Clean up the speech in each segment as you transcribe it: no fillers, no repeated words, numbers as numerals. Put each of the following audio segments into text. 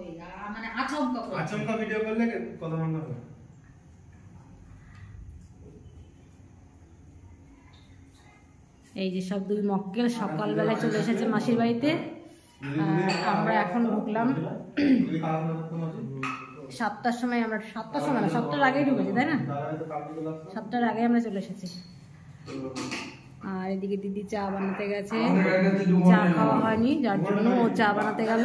হবে, মানে আচমকা আচমকা ভিডিও করলে কত বন্ধ হবে। এই যে সব দুই মক্কেল সকালবেলায় চলে এসেছে মাসির বাড়িতে। আমরা এখন ঢুকলাম 7টার সময়। আমরা 7টার সময় না, 7টার আগেই ঢুকেছি, তাই না? 7টার আগে আমরা চলে এসেছি। আর এদিকে দিদি চা বানাতে গেছে, চা খাওয়া হয়নি যার জন্য ও চা বানাতে গেল।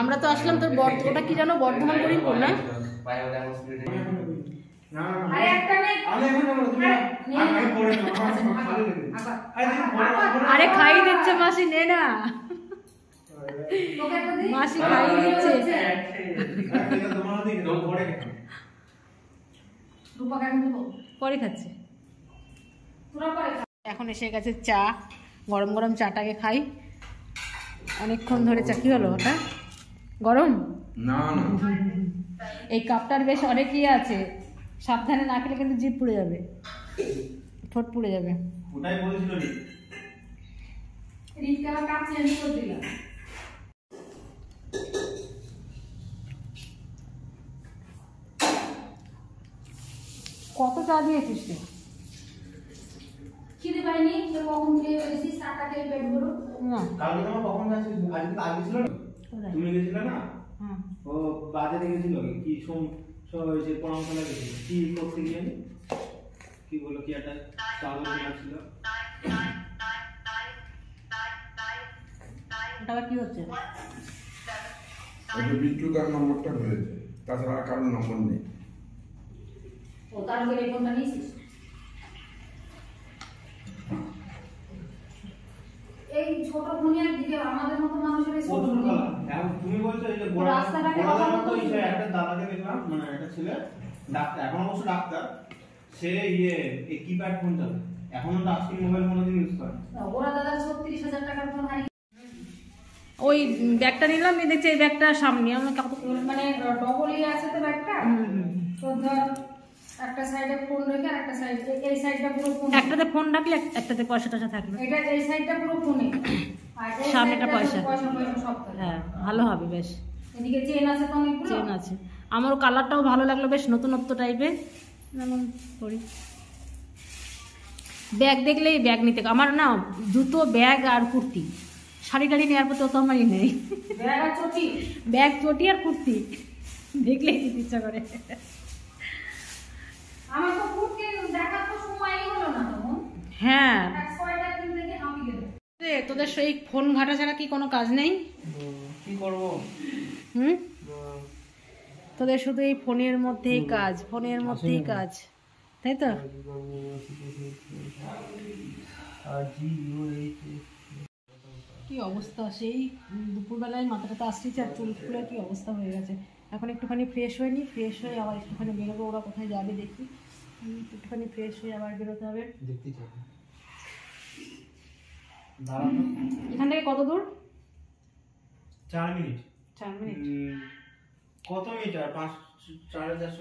আমরা তো আসলাম তোর ওটা কি জানো, বর্ধমান করিমপুর না? আরে খাই দিচ্ছে মাসি, নে না মাসি খাই দিচ্ছে। পরে খাচ্ছে। এখন এসে গেছে চা, গরম গরম চাটাকে খাই। অনেকক্ষণ ধরে চা। কি হলো ওটা গরম? না না, এই কাপটার বেশ অনেকই আছে, সাবধানে না খেলে কিন্তু জিভ পুড়ে যাবে, ঠোঁট পুড়ে যাবে। ওটাই বলছিল রিকা কাপ চেঞ্জ করে দিলাম। কত চা দিয়েছিস তুই? খিদে পাইনি তো কখন খেয়ে ফেলেছি, চাটা খেয়ে পেট ভরো না। কালকে তোমার কখন যাচ্ছিল? আজকে তো আগে ছিল না, তুমি গেছিলে না? হ্যাঁ, ও বাজারে গেছিল কি যে পড়াশোনা গেছিল, কি করতে গিয়ে কি বলো, কি একটা চাউল কিনেছিল। ওটা কি হচ্ছে? ওটা বিট্টুদার নম্বরটা ধরেছে, তাছাড়া আর কারোর নম্বর নেই। ও তার উপরে ফোনটা নিয়েছিস? এই ছোট ফোনের দিকে আমাদের মতো মানুষের এই ছোট ফোন। তুমি বলছো এই যে রাস্তাটাকে মতো একটা দাদাকে দেখলাম, মানে একটা ছেলে ডাক্তার, এখন অবশ্য ডাক্তার, সে এই কিপ্যাড ফোন চালায়, এখনো টাচস্ক্রিন মোবাইল কোনোদিন ইউজ করে না। ওরা দাদা 36,000 টাকার ফোন হারিয়ে ওই ব্যাগটা নিলাম, এই দেখছি এই ব্যাগটা সামনে আমার কত মানে ডবলই আছে তো ব্যাগটা। তো ধর একটা সাইডে ফোন রেখে আর একটা সাইডে, এই সাইডটা পুরো ফোন, একটাতে ফোন রাখলে একটাতে পয়সা টয়সা থাকবে। এটা এই সাইডটা পুরো ফোনে আর এই সামনেটা সাইডটা পয়সা। পয়সা সব থাকে। হ্যাঁ, ভালো হবে বেশ। এদিকে চেন আছে তো অনেকগুলো। চেন আছে, আমারও কালারটাও ভালো লাগলো, বেশ নতুনত্ব টাইপের। যেমন করি ব্যাগ দেখলেই ব্যাগ নিতে, আমার না জুতো, ব্যাগ আর কুর্তি, শাড়ি টাড়ি নেওয়ার প্রতি অত আমারই নেই। ব্যাগ আর চটি, ব্যাগ, চটি আর কুর্তি দেখলেই নিতে ইচ্ছা করে। আমার তো কুর্তি দেখার তো সময়ই হলো না তখন। হ্যাঁ, এক ছয়টা দিন থেকে আমি গেল। তোদের সেই ফোন ঘাটা ছাড়া কি কোনো কাজ নেই? কি করবো? তোদের শুধু এই ফোনের মধ্যেই কাজ, ফোনের মধ্যেই কাজ, তাই তো? কি অবস্থা, সেই দুপুরবেলায় মাথাটা আসছে আর চুল ফুলের কি অবস্থা হয়ে গেছে। এখন একটুখানি ফ্রেশ হয়ে নি, ফ্রেশ হয়ে আবার একটুখানি বেরোবো। ওরা কোথায় যাবে দেখি, একটুখানি ফ্রেশ হয়ে আবার বেরোতে হবে। এখান থেকে কত দূর? 4 মিনিট। 4 মিনিট। কত মিটার? 5 4,500।